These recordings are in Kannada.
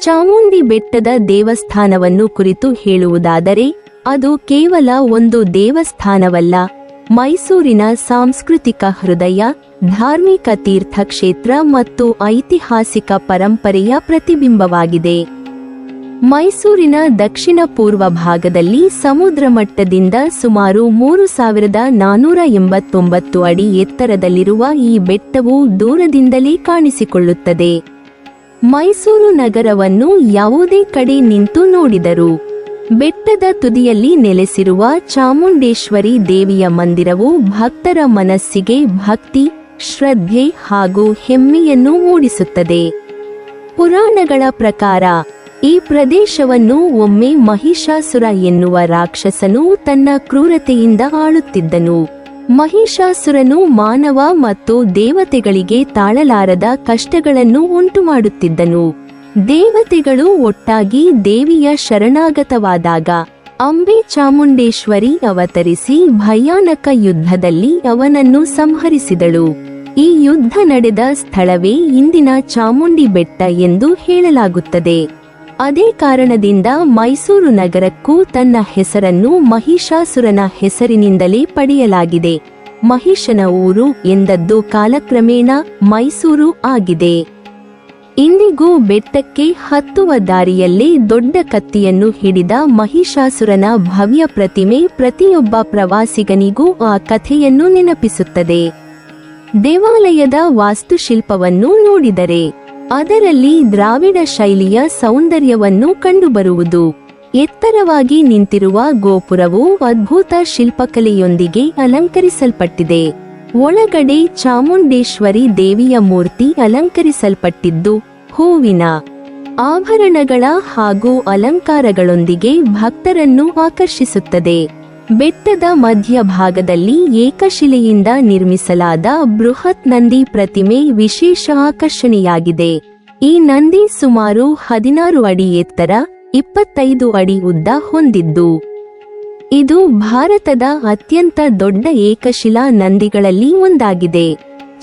ಚಾಮುಂಡಿ ಬೆಟ್ಟದ ದೇವಸ್ಥಾನವನ್ನು ಕುರಿತು ಹೇಳುವುದಾದರೆ ಅದು ಕೇವಲ ಒಂದು ದೇವಸ್ಥಾನವಲ್ಲ, ಮೈಸೂರಿನ ಸಾಂಸ್ಕೃತಿಕ ಹೃದಯ, ಧಾರ್ಮಿಕ ತೀರ್ಥಕ್ಷೇತ್ರ ಮತ್ತು ಐತಿಹಾಸಿಕ ಪರಂಪರೆಯ ಪ್ರತಿಬಿಂಬವಾಗಿದೆ. ಮೈಸೂರಿನ ದಕ್ಷಿಣ ಪೂರ್ವ ಭಾಗದಲ್ಲಿ ಸಮುದ್ರ ಮಟ್ಟದಿಂದ ಸುಮಾರು 3489 ಅಡಿ ಎತ್ತರದಲ್ಲಿರುವ ಈ ಬೆಟ್ಟವು ದೂರದಿಂದಲೇ ಕಾಣಿಸಿಕೊಳ್ಳುತ್ತದೆ. ಮೈಸೂರು ನಗರವನ್ನು ಯಾವುದೇ ಕಡೆ ನಿಂತು ನೋಡಿದರೂ ಬೆಟ್ಟದ ತುದಿಯಲ್ಲಿ ನೆಲೆಸಿರುವ ಚಾಮುಂಡೇಶ್ವರಿ ದೇವಿಯ ಮಂದಿರವು ಭಕ್ತರ ಮನಸ್ಸಿಗೆ ಭಕ್ತಿ, ಶ್ರದ್ಧೆ ಹಾಗೂ ಹೆಮ್ಮೆಯನ್ನು ಮೂಡಿಸುತ್ತದೆ. ಪುರಾಣಗಳ ಪ್ರಕಾರ ಈ ಪ್ರದೇಶವನ್ನು ಒಮ್ಮೆ ಮಹಿಷಾಸುರ ಎನ್ನುವ ರಾಕ್ಷಸನು ತನ್ನ ಕ್ರೂರತೆಯಿಂದ ಆಳುತ್ತಿದ್ದನು. ಮಹಿಷಾಸುರನು ಮಾನವ ಮತ್ತು ದೇವತೆಗಳಿಗೆ ತಾಳಲಾರದ ಕಷ್ಟಗಳನ್ನು ಉಂಟುಮಾಡುತ್ತಿದ್ದನು. ದೇವತೆಗಳು ಒಟ್ಟಾಗಿ ದೇವಿಯ ಶರಣಾಗತವಾದಾಗ ಅಂಬೆ ಚಾಮುಂಡೇಶ್ವರಿ ಅವತರಿಸಿ ಭಯಾನಕ ಯುದ್ಧದಲ್ಲಿ ಅವನನ್ನು ಸಂಹರಿಸಿದಳು. ಈ ಯುದ್ಧ ನಡೆದ ಸ್ಥಳವೇ ಇಂದಿನ ಚಾಮುಂಡಿ ಬೆಟ್ಟ ಎಂದು ಹೇಳಲಾಗುತ್ತದೆ. ಅದೇ ಕಾರಣದಿಂದ ಮೈಸೂರು ನಗರಕ್ಕೂ ತನ್ನ ಹೆಸರನ್ನು ಮಹಿಷಾಸುರನ ಹೆಸರಿನಿಂದಲೇ ಪಡೆಯಲಾಗಿದೆ. ಮಹಿಷನ ಊರು ಎಂದದ್ದು ಕಾಲಕ್ರಮೇಣ ಮೈಸೂರು ಆಗಿದೆ. ಇಂದಿಗೂ ಬೆಟ್ಟಕ್ಕೆ ಹತ್ತುವ ದಾರಿಯಲ್ಲೇ ದೊಡ್ಡ ಕತ್ತಿಯನ್ನು ಹಿಡಿದ ಮಹಿಷಾಸುರನ ಭವ್ಯ ಪ್ರತಿಮೆ ಪ್ರತಿಯೊಬ್ಬ ಪ್ರವಾಸಿಗನಿಗೂ ಆ ಕಥೆಯನ್ನು ನೆನಪಿಸುತ್ತದೆ. ದೇವಾಲಯದ ವಾಸ್ತುಶಿಲ್ಪವನ್ನು ನೋಡಿದರೆ ಅದರಲ್ಲಿ ದ್ರಾವಿಡ ಶೈಲಿಯ ಸೌಂದರ್ಯವನ್ನು ಕಂಡುಬರುವುದು. ಎತ್ತರವಾಗಿ ನಿಂತಿರುವ ಗೋಪುರವು ಅದ್ಭುತ ಶಿಲ್ಪಕಲೆಯೊಂದಿಗೆ ಅಲಂಕರಿಸಲ್ಪಟ್ಟಿದೆ. ಒಳಗಡೆ ಚಾಮುಂಡೇಶ್ವರಿ ದೇವಿಯ ಮೂರ್ತಿ ಅಲಂಕರಿಸಲ್ಪಟ್ಟಿದ್ದು ಹೂವಿನ ಆಭರಣಗಳ ಹಾಗೂ ಅಲಂಕಾರಗಳೊಂದಿಗೆ ಭಕ್ತರನ್ನು ಆಕರ್ಷಿಸುತ್ತದೆ. ಬೆಟ್ಟದ ಮಧ್ಯಭಾಗದಲ್ಲಿ ಏಕಶಿಲೆಯಿಂದ ನಿರ್ಮಿಸಲಾದ ಬೃಹತ್ ನಂದಿ ಪ್ರತಿಮೆ ವಿಶೇಷ ಆಕರ್ಷಣೆಯಾಗಿದೆ. ಈ ನಂದಿ ಸುಮಾರು 16 ಅಡಿ ಎತ್ತರ, 25 ಅಡಿ ಉದ್ದ ಹೊಂದಿದ್ದು ಇದು ಭಾರತದ ಅತ್ಯಂತ ದೊಡ್ಡ ಏಕಶಿಲಾ ನಂದಿಗಳಲ್ಲಿ ಒಂದಾಗಿದೆ.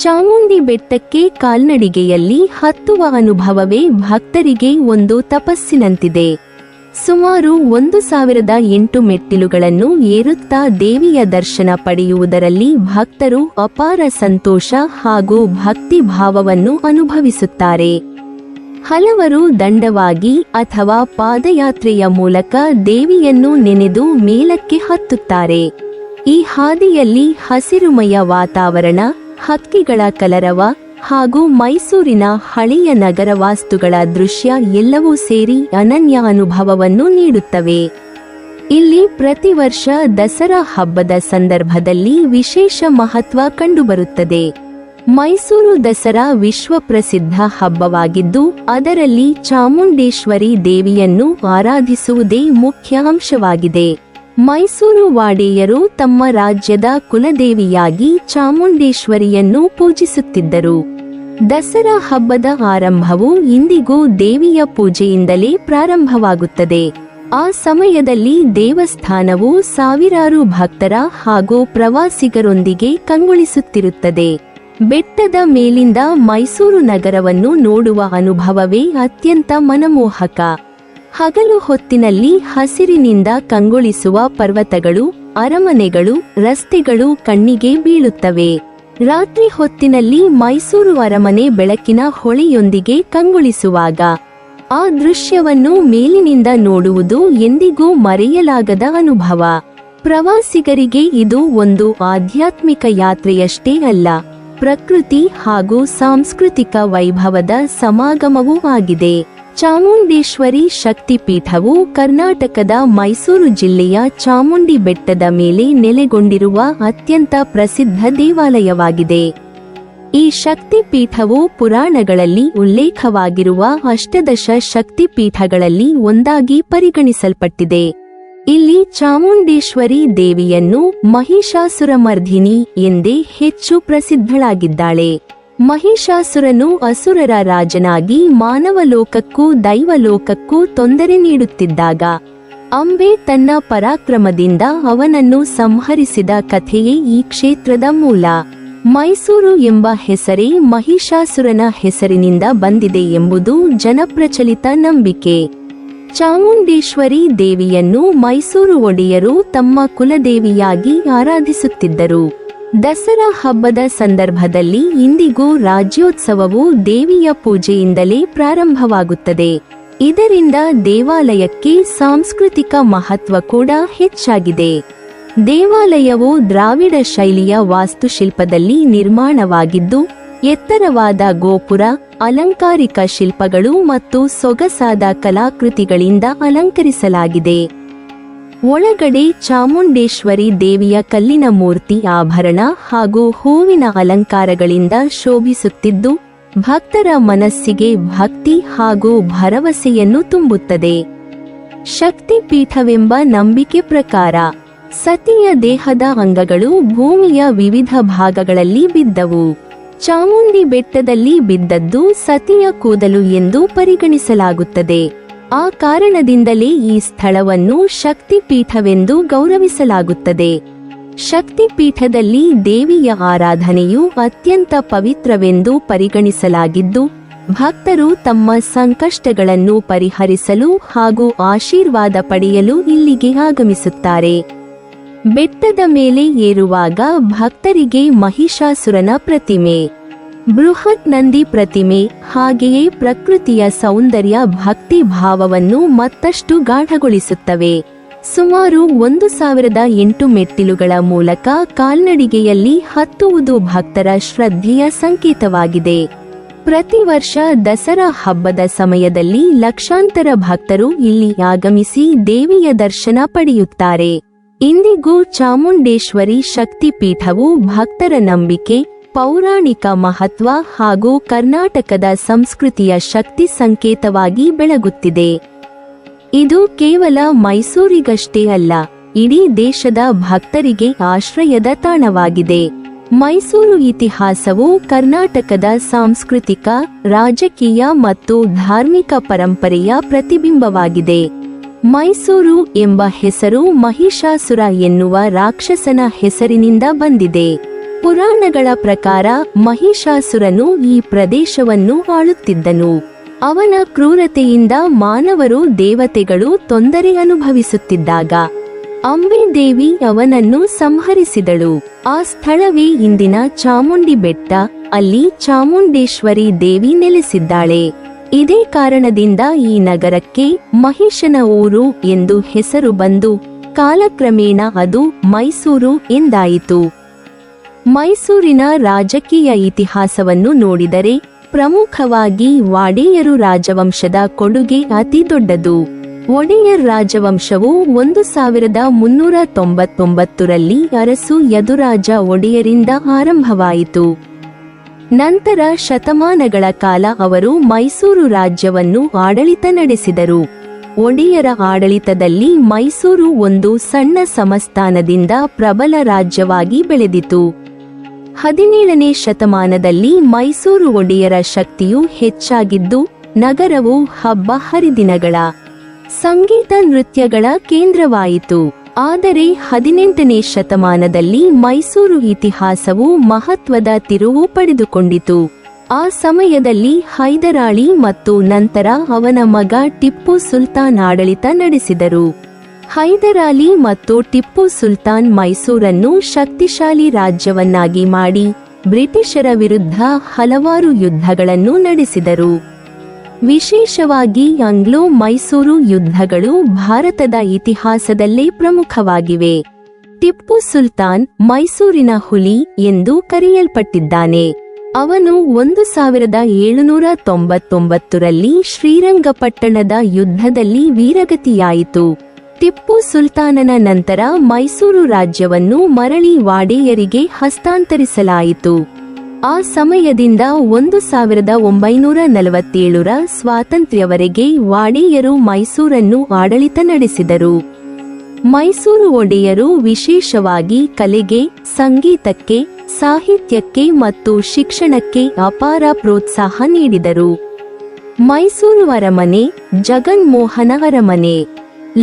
ಚಾಮುಂಡಿ ಬೆಟ್ಟಕ್ಕೆ ಕಾಲ್ನಡಿಗೆಯಲ್ಲಿ ಹತ್ತುವ ಅನುಭವವೇ ಭಕ್ತರಿಗೆ ಒಂದು ತಪಸ್ಸಿನಂತಿದೆ. ಸುಮಾರು 1008 ಮೆಟ್ಟಿಲುಗಳನ್ನು ಏರುತ್ತಾ ದೇವಿಯ ದರ್ಶನ ಪಡೆಯುವುದರಲ್ಲಿ ಭಕ್ತರು ಅಪಾರ ಸಂತೋಷ ಹಾಗೂ ಭಕ್ತಿ ಭಾವವನ್ನು ಅನುಭವಿಸುತ್ತಾರೆ. ಹಲವರು ದಂಡವಾಗಿ ಅಥವಾ ಪಾದಯಾತ್ರೆಯ ಮೂಲಕ ದೇವಿಯನ್ನು ನೆನೆದು ಮೇಲಕ್ಕೆ ಹತ್ತುತ್ತಾರೆ. ಈ ಹಾದಿಯಲ್ಲಿ ಹಸಿರುಮಯ ವಾತಾವರಣ, ಹಕ್ಕಿಗಳ ಕಲರವ ಹಾಗೂ ಮೈಸೂರಿನ ಹಳೆಯ ನಗರ ವಾಸ್ತುಗಳ ದೃಶ್ಯ ಎಲ್ಲವೂ ಸೇರಿ ಅನನ್ಯ ಅನುಭವವನ್ನು ನೀಡುತ್ತವೆ. ಇಲ್ಲಿ ಪ್ರತಿ ವರ್ಷ ದಸರಾ ಹಬ್ಬದ ಸಂದರ್ಭದಲ್ಲಿ ವಿಶೇಷ ಮಹತ್ವ ಕಂಡುಬರುತ್ತದೆ. ಮೈಸೂರು ದಸರಾ ವಿಶ್ವ ಪ್ರಸಿದ್ಧ ಹಬ್ಬವಾಗಿದ್ದು ಅದರಲ್ಲಿ ಚಾಮುಂಡೇಶ್ವರಿ ದೇವಿಯನ್ನು ಆರಾಧಿಸುವುದೇ ಮುಖ್ಯ ಅಂಶವಾಗಿದೆ. ಮೈಸೂರು ವಾಡೆಯರು ತಮ್ಮ ರಾಜ್ಯದ ಕುಲದೇವಿಯಾಗಿ ಚಾಮುಂಡೇಶ್ವರಿಯನ್ನು ಪೂಜಿಸುತ್ತಿದ್ದರು. ದಸರಾ ಹಬ್ಬದ ಆರಂಭವು ಇಂದಿಗೂ ದೇವಿಯ ಪೂಜೆಯಿಂದಲೇ ಪ್ರಾರಂಭವಾಗುತ್ತದೆ. ಆ ಸಮಯದಲ್ಲಿ ದೇವಸ್ಥಾನವು ಸಾವಿರಾರು ಭಕ್ತರ ಹಾಗೂ ಪ್ರವಾಸಿಗರೊಂದಿಗೆ ಕಂಗೊಳಿಸುತ್ತಿರುತ್ತದೆ. ಬೆಟ್ಟದ ಮೇಲಿಂದ ಮೈಸೂರು ನಗರವನ್ನು ನೋಡುವ ಅನುಭವವೇ ಅತ್ಯಂತ ಮನಮೋಹಕ. ಹಗಲು ಹೊತ್ತಿನಲ್ಲಿ ಹಸಿರಿನಿಂದ ಕಂಗೊಳಿಸುವ ಪರ್ವತಗಳು, ಅರಮನೆಗಳು, ರಸ್ತೆಗಳು ಕಣ್ಣಿಗೆ ಬೀಳುತ್ತವೆ. ರಾತ್ರಿ ಹೊತ್ತಿನಲ್ಲಿ ಮೈಸೂರು ಅರಮನೆ ಬೆಳಕಿನ ಹೊಳೆಯೊಂದಿಗೆ ಕಂಗೊಳಿಸುವಾಗ ಆ ದೃಶ್ಯವನ್ನು ಮೇಲಿನಿಂದ ನೋಡುವುದು ಎಂದಿಗೂ ಮರೆಯಲಾಗದ ಅನುಭವ. ಪ್ರವಾಸಿಗರಿಗೆ ಇದು ಒಂದು ಆಧ್ಯಾತ್ಮಿಕ ಯಾತ್ರೆಯಷ್ಟೇ ಅಲ್ಲ, ಪ್ರಕೃತಿ ಹಾಗೂ ಸಾಂಸ್ಕೃತಿಕ ವೈಭವದ ಸಮಾಗಮವೂ ಆಗಿದೆ. ಚಾಮುಂಡೇಶ್ವರಿ ಶಕ್ತಿಪೀಠವು ಕರ್ನಾಟಕದ ಮೈಸೂರು ಜಿಲ್ಲೆಯ ಚಾಮುಂಡಿ ಬೆಟ್ಟದ ಮೇಲೆ ನೆಲೆಗೊಂಡಿರುವ ಅತ್ಯಂತ ಪ್ರಸಿದ್ಧ ದೇವಾಲಯವಾಗಿದೆ. ಈ ಶಕ್ತಿಪೀಠವು ಪುರಾಣಗಳಲ್ಲಿ ಉಲ್ಲೇಖವಾಗಿರುವ ಅಷ್ಟದಶ ಶಕ್ತಿಪೀಠಗಳಲ್ಲಿ ಒಂದಾಗಿ ಪರಿಗಣಿಸಲ್ಪಟ್ಟಿದೆ. ಇಲ್ಲಿ ಚಾಮುಂಡೇಶ್ವರಿ ದೇವಿಯನ್ನು ಮಹಿಷಾಸುರಮರ್ಧಿನಿ ಎಂದೇ ಹೆಚ್ಚು ಪ್ರಸಿದ್ಧಳಾಗಿದ್ದಾಳೆ. ಮಹಿಷಾಸುರನು ಅಸುರರ ರಾಜನಾಗಿ ಮಾನವಲೋಕಕ್ಕೂ ದೈವಲೋಕಕ್ಕೂ ತೊಂದರೆ ನೀಡುತ್ತಿದ್ದಾಗ ಅಂಬೆ ತನ್ನ ಪರಾಕ್ರಮದಿಂದ ಅವನನ್ನು ಸಂಹರಿಸಿದ ಕಥೆಯೇ ಈ ಕ್ಷೇತ್ರದ ಮೂಲ. ಮೈಸೂರು ಎಂಬ ಹೆಸರೇ ಮಹಿಷಾಸುರನ ಹೆಸರಿನಿಂದ ಬಂದಿದೆ ಎಂಬುದು ಜನಪ್ರಚಲಿತ ನಂಬಿಕೆ. ಚಾಮುಂಡೇಶ್ವರಿ ದೇವಿಯನ್ನು ಮೈಸೂರು ಒಡೆಯರು ತಮ್ಮ ಕುಲದೇವಿಯಾಗಿ ಆರಾಧಿಸುತ್ತಿದ್ದರು. ದಸರಾ ಹಬ್ಬದ ಸಂದರ್ಭದಲ್ಲಿ ಇಂದಿಗೂ ರಾಜ್ಯೋತ್ಸವವು ದೇವಿಯ ಪೂಜೆಯಿಂದಲೇ ಪ್ರಾರಂಭವಾಗುತ್ತದೆ. ಇದರಿಂದ ದೇವಾಲಯಕ್ಕೆ ಸಾಂಸ್ಕೃತಿಕ ಮಹತ್ವ ಕೂಡ ಹೆಚ್ಚಾಗಿದೆ. ದೇವಾಲಯವು ದ್ರಾವಿಡ ಶೈಲಿಯ ವಾಸ್ತುಶಿಲ್ಪದಲ್ಲಿ ನಿರ್ಮಾಣವಾಗಿದ್ದು, ಎತ್ತರವಾದ ಗೋಪುರ, ಅಲಂಕಾರಿಕ ಶಿಲ್ಪಗಳು ಮತ್ತು ಸೊಗಸಾದ ಕಲಾಕೃತಿಗಳಿಂದ ಅಲಂಕರಿಸಲಾಗಿದೆ. ಒಳಗಡೆ ಚಾಮುಂಡೇಶ್ವರಿ ದೇವಿಯ ಕಲ್ಲಿನ ಮೂರ್ತಿ ಆಭರಣ ಹಾಗೂ ಹೂವಿನ ಅಲಂಕಾರಗಳಿಂದ ಶೋಭಿಸುತ್ತಿದ್ದು, ಭಕ್ತರ ಮನಸ್ಸಿಗೆ ಭಕ್ತಿ ಹಾಗೂ ಭರವಸೆಯನ್ನು ತುಂಬುತ್ತದೆ. ಶಕ್ತಿಪೀಠವೆಂಬ ನಂಬಿಕೆ ಪ್ರಕಾರ ಸತಿಯ ದೇಹದ ಅಂಗಗಳು ಭೂಮಿಯ ವಿವಿಧ ಭಾಗಗಳಲ್ಲಿ ಬಿದ್ದವು. ಚಾಮುಂಡಿ ಬೆಟ್ಟದಲ್ಲಿ ಬಿದ್ದದ್ದು ಸತಿಯ ಕೂದಲು ಎಂದು ಪರಿಗಣಿಸಲಾಗುತ್ತದೆ. ಆ ಕಾರಣದಿಂದಲೇ ಈ ಸ್ಥಳವನ್ನು ಶಕ್ತಿಪೀಠವೆಂದು ಗೌರವಿಸಲಾಗುತ್ತದೆ. ಶಕ್ತಿಪೀಠದಲ್ಲಿ ದೇವಿಯ ಆರಾಧನೆಯು ಅತ್ಯಂತ ಪವಿತ್ರವೆಂದು ಪರಿಗಣಿಸಲಾಗಿದ್ದು, ಭಕ್ತರು ತಮ್ಮ ಸಂಕಷ್ಟಗಳನ್ನು ಪರಿಹರಿಸಲು ಹಾಗೂ ಆಶೀರ್ವಾದ ಪಡೆಯಲು ಇಲ್ಲಿಗೆ ಆಗಮಿಸುತ್ತಾರೆ. ಬೆಟ್ಟದ ಮೇಲೆ ಏರುವಾಗ ಭಕ್ತರಿಗೆ ಮಹಿಷಾಸುರನ ಪ್ರತಿಮೆ, ಬೃಹತ್ ನಂದಿ ಪ್ರತಿಮೆ, ಹಾಗೆಯೇ ಪ್ರಕೃತಿಯ ಸೌಂದರ್ಯ ಭಕ್ತಿ ಭಾವವನ್ನು ಮತ್ತಷ್ಟು ಗಾಢಗೊಳಿಸುತ್ತವೆ. ಸುಮಾರು 1008 ಮೆಟ್ಟಿಲುಗಳ ಮೂಲಕ ಕಾಲ್ನಡಿಗೆಯಲ್ಲಿ ಹತ್ತುವುದು ಭಕ್ತರ ಶ್ರದ್ಧೆಯ ಸಂಕೇತವಾಗಿದೆ. ಪ್ರತಿ ವರ್ಷ ದಸರಾ ಹಬ್ಬದ ಸಮಯದಲ್ಲಿ ಲಕ್ಷಾಂತರ ಭಕ್ತರು ಇಲ್ಲಿ ಆಗಮಿಸಿ ದೇವಿಯ ದರ್ಶನ ಪಡೆಯುತ್ತಾರೆ. ಇಂದಿಗೂ ಚಾಮುಂಡೇಶ್ವರಿ ಶಕ್ತಿಪೀಠವು ಭಕ್ತರ ನಂಬಿಕೆ, ಪೌರಾಣಿಕ ಮಹತ್ವ ಹಾಗೂ ಕರ್ನಾಟಕದ ಸಂಸ್ಕೃತಿಯ ಶಕ್ತಿ ಸಂಕೇತವಾಗಿ ಬೆಳಗುತ್ತಿದೆ. ಇದು ಕೇವಲ ಮೈಸೂರಿಗಷ್ಟೇ ಅಲ್ಲ, ಇಡೀ ದೇಶದ ಭಕ್ತರಿಗೆ ಆಶ್ರಯದ ತಾಣವಾಗಿದೆ. ಮೈಸೂರು ಇತಿಹಾಸವು ಕರ್ನಾಟಕದ ಸಾಂಸ್ಕೃತಿಕ, ರಾಜಕೀಯ ಮತ್ತು ಧಾರ್ಮಿಕ ಪರಂಪರೆಯ ಪ್ರತಿಬಿಂಬವಾಗಿದೆ. ಮೈಸೂರು ಎಂಬ ಹೆಸರು ಮಹಿಷಾಸುರ ಎನ್ನುವ ರಾಕ್ಷಸನ ಹೆಸರಿನಿಂದ ಬಂದಿದೆ. ಪುರಾಣಗಳ ಪ್ರಕಾರ ಮಹಿಷಾಸುರನು ಈ ಪ್ರದೇಶವನ್ನು ಆಳುತ್ತಿದ್ದನು. ಅವನ ಕ್ರೂರತೆಯಿಂದ ಮಾನವರು, ದೇವತೆಗಳು ತೊಂದರೆ ಅನುಭವಿಸುತ್ತಿದ್ದಾಗ ಅಂಬೆ ದೇವಿ ಅವನನ್ನು ಸಂಹರಿಸಿದಳು. ಆ ಸ್ಥಳವೇ ಇಂದಿನ ಚಾಮುಂಡಿ ಬೆಟ್ಟ. ಅಲ್ಲಿ ಚಾಮುಂಡೇಶ್ವರಿ ದೇವಿ ನೆಲೆಸಿದ್ದಾಳೆ. ಇದೇ ಕಾರಣದಿಂದ ಈ ನಗರಕ್ಕೆ ಮಹಿಷನ ಊರು ಎಂದು ಹೆಸರು ಬಂದು ಕಾಲಕ್ರಮೇಣ ಅದು ಮೈಸೂರು ಎಂದಾಯಿತು. ಮೈಸೂರಿನ ರಾಜಕೀಯ ಇತಿಹಾಸವನ್ನು ನೋಡಿದರೆ ಪ್ರಮುಖವಾಗಿ ವಾಡೆಯರು ರಾಜವಂಶದ ಕೊಡುಗೆ ಅತಿ ದೊಡ್ಡದು. ಒಡೆಯರ್ ರಾಜವಂಶವು 1399ರಲ್ಲಿ ಅರಸು ಯದುರಾಜ ಒಡೆಯರಿಂದ ಆರಂಭವಾಯಿತು. ನಂತರ ಶತಮಾನಗಳ ಕಾಲ ಅವರು ಮೈಸೂರು ರಾಜ್ಯವನ್ನು ಆಡಳಿತ ನಡೆಸಿದರು. ಒಡೆಯರ ಆಡಳಿತದಲ್ಲಿ ಮೈಸೂರು ಒಂದು ಸಣ್ಣ ಸಂಸ್ಥಾನದಿಂದ ಪ್ರಬಲ ರಾಜ್ಯವಾಗಿ ಬೆಳೆದಿತು. 17ನೇ ಶತಮಾನದಲ್ಲಿ ಮೈಸೂರು ಒಡೆಯರ ಶಕ್ತಿಯು ಹೆಚ್ಚಾಗಿದ್ದು, ನಗರವು ಹಬ್ಬ ಹರಿದಿನಗಳ, ಸಂಗೀತ ನೃತ್ಯಗಳ ಕೇಂದ್ರವಾಯಿತು. ಆದರೆ 18ನೇ ಶತಮಾನದಲ್ಲಿ ಮೈಸೂರು ಇತಿಹಾಸವು ಮಹತ್ವದ ತಿರುವು ಪಡೆದುಕೊಂಡಿತು. ಆ ಸಮಯದಲ್ಲಿ ಹೈದರಾಳಿ ಮತ್ತು ನಂತರ ಅವನ ಮಗ ಟಿಪ್ಪು ಸುಲ್ತಾನ್ ಆಡಳಿತ ನಡೆಸಿದರು. ಹೈದರಾಲಿ ಮತ್ತು ಟಿಪ್ಪು ಸುಲ್ತಾನ್ ಮೈಸೂರನ್ನು ಶಕ್ತಿಶಾಲಿ ರಾಜ್ಯವನ್ನಾಗಿ ಮಾಡಿ ಬ್ರಿಟಿಷರ ವಿರುದ್ಧ ಹಲವಾರು ಯುದ್ಧಗಳನ್ನು ನಡೆಸಿದರು. ವಿಶೇಷವಾಗಿ ಆಂಗ್ಲೋ ಮೈಸೂರು ಯುದ್ಧಗಳು ಭಾರತದ ಇತಿಹಾಸದಲ್ಲೇ ಪ್ರಮುಖವಾಗಿವೆ. ಟಿಪ್ಪು ಸುಲ್ತಾನ್ ಮೈಸೂರಿನ ಹುಲಿ ಎಂದು ಕರೆಯಲ್ಪಟ್ಟಿದ್ದಾನೆ. ಅವನು 1799ರಲ್ಲಿ ಶ್ರೀರಂಗಪಟ್ಟಣದ ಯುದ್ಧದಲ್ಲಿ ವೀರಗತಿಯಾಯಿತು. ಟಿಪ್ಪು ಸುಲ್ತಾನನ ನಂತರ ಮೈಸೂರು ರಾಜ್ಯವನ್ನು ಮರಳಿ ವಾಡೆಯರಿಗೆ ಹಸ್ತಾಂತರಿಸಲಾಯಿತು. ಆ ಸಮಯದಿಂದ 1947ರ ಸ್ವಾತಂತ್ರ್ಯವರೆಗೆ ವಾಡೆಯರು ಮೈಸೂರನ್ನು ಆಡಳಿತ ನಡೆಸಿದರು. ಮೈಸೂರು ಒಡೆಯರು ವಿಶೇಷವಾಗಿ ಕಲೆಗೆ, ಸಂಗೀತಕ್ಕೆ, ಸಾಹಿತ್ಯಕ್ಕೆ ಮತ್ತು ಶಿಕ್ಷಣಕ್ಕೆ ಅಪಾರ ಪ್ರೋತ್ಸಾಹ ನೀಡಿದರು. ಮೈಸೂರು ಅರಮನೆ, ಜಗನ್ಮೋಹನ ಅರಮನೆ,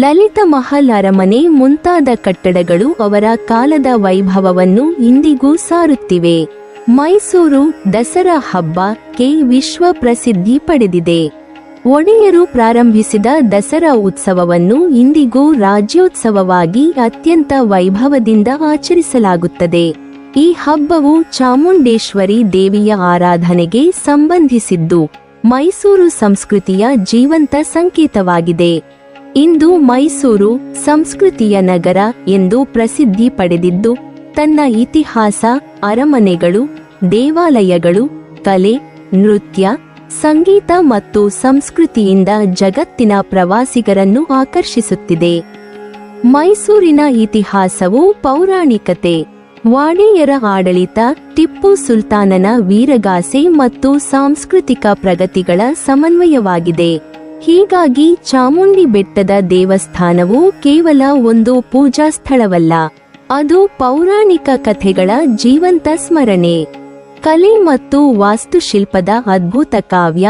ಲಲಿತ ಮಹಲ್ ಅರಮನೆ ಮುಂತಾದ ಕಟ್ಟಡಗಳು ಅವರ ಕಾಲದ ವೈಭವವನ್ನು ಇಂದಿಗೂ ಸಾರುತ್ತಿವೆ. ಮೈಸೂರು ದಸರಾ ಹಬ್ಬಕ್ಕೆ ವಿಶ್ವ ಪ್ರಸಿದ್ಧಿ ಪಡೆದಿದೆ. ಒಡೆಯರು ಪ್ರಾರಂಭಿಸಿದ ದಸರಾ ಉತ್ಸವವನ್ನು ಇಂದಿಗೂ ರಾಜ್ಯೋತ್ಸವವಾಗಿ ಅತ್ಯಂತ ವೈಭವದಿಂದ ಆಚರಿಸಲಾಗುತ್ತದೆ. ಈ ಹಬ್ಬವು ಚಾಮುಂಡೇಶ್ವರಿ ದೇವಿಯ ಆರಾಧನೆಗೆ ಸಂಬಂಧಿಸಿದ್ದು ಮೈಸೂರು ಸಂಸ್ಕೃತಿಯ ಜೀವಂತ ಸಂಕೇತವಾಗಿದೆ. ಇಂದು ಮೈಸೂರು ಸಂಸ್ಕೃತಿಯ ನಗರ ಎಂದು ಪ್ರಸಿದ್ಧಿ ಪಡೆದಿದ್ದು ತನ್ನ ಇತಿಹಾಸ, ಅರಮನೆಗಳು, ದೇವಾಲಯಗಳು, ಕಲೆ, ನೃತ್ಯ, ಸಂಗೀತ ಮತ್ತು ಸಂಸ್ಕೃತಿಯಿಂದ ಜಗತ್ತಿನ ಪ್ರವಾಸಿಗರನ್ನು ಆಕರ್ಷಿಸುತ್ತಿದೆ. ಮೈಸೂರಿನ ಇತಿಹಾಸವು ಪೌರಾಣಿಕತೆ, ವಾಡೆಯರ ಆಡಳಿತ, ಟಿಪ್ಪು ಸುಲ್ತಾನನ ವೀರಗಾಸೆ ಮತ್ತು ಸಾಂಸ್ಕೃತಿಕ ಪ್ರಗತಿಗಳ ಸಮನ್ವಯವಾಗಿದೆ. ಹೀಗಾಗಿ ಚಾಮುಂಡಿ ಬೆಟ್ಟದ ದೇವಸ್ಥಾನವು ಕೇವಲ ಒಂದು ಪೂಜಾ ಸ್ಥಳವಲ್ಲ, ಅದು ಪೌರಾಣಿಕ ಕಥೆಗಳ ಜೀವಂತ ಸ್ಮರಣೆ. ಕಲೆ ಮತ್ತು ವಾಸ್ತುಶಿಲ್ಪದ ಅದ್ಭುತ ಕಾವ್ಯ,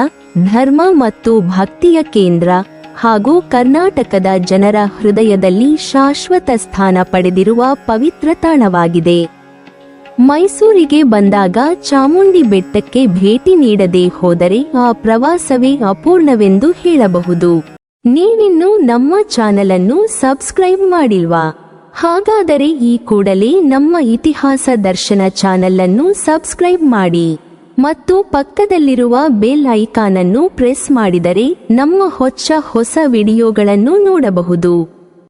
ಧರ್ಮ ಮತ್ತು ಭಕ್ತಿಯ ಕೇಂದ್ರ ಹಾಗೂ ಕರ್ನಾಟಕದ ಜನರ ಹೃದಯದಲ್ಲಿ ಶಾಶ್ವತ ಸ್ಥಾನ ಪಡೆದಿರುವ ಪವಿತ್ರ ತಾಣವಾಗಿದೆ. ಮೈಸೂರಿಗೆ ಬಂದಾಗ ಚಾಮುಂಡಿ ಬೆಟ್ಟಕ್ಕೆ ಭೇಟಿ ನೀಡದೆ ಹೋದರೆ ಆ ಪ್ರವಾಸವೇ ಅಪೂರ್ಣವೆಂದು ಹೇಳಬಹುದು. ನೀವಿನ್ನೂ ನಮ್ಮ ಚಾನೆಲ್ ಅನ್ನು ಸಬ್ಸ್ಕ್ರೈಬ್ ಮಾಡಿಲ್ವಾ? ಹಾಗಾದರೆ ಈ ಕೂಡಲೇ ನಮ್ಮ ಇತಿಹಾಸ ದರ್ಶನ ಚಾನೆಲ್ ಅನ್ನು ಸಬ್ಸ್ಕ್ರೈಬ್ ಮಾಡಿ ಮತ್ತು ಪಕ್ಕದಲ್ಲಿರುವ ಬೆಲ್ ಐಕಾನ್ ಅನ್ನು ಪ್ರೆಸ್ ಮಾಡಿದರೆ ನಮ್ಮ ಹೊಸ ವಿಡಿಯೋಗಳನ್ನು ನೋಡಬಹುದು.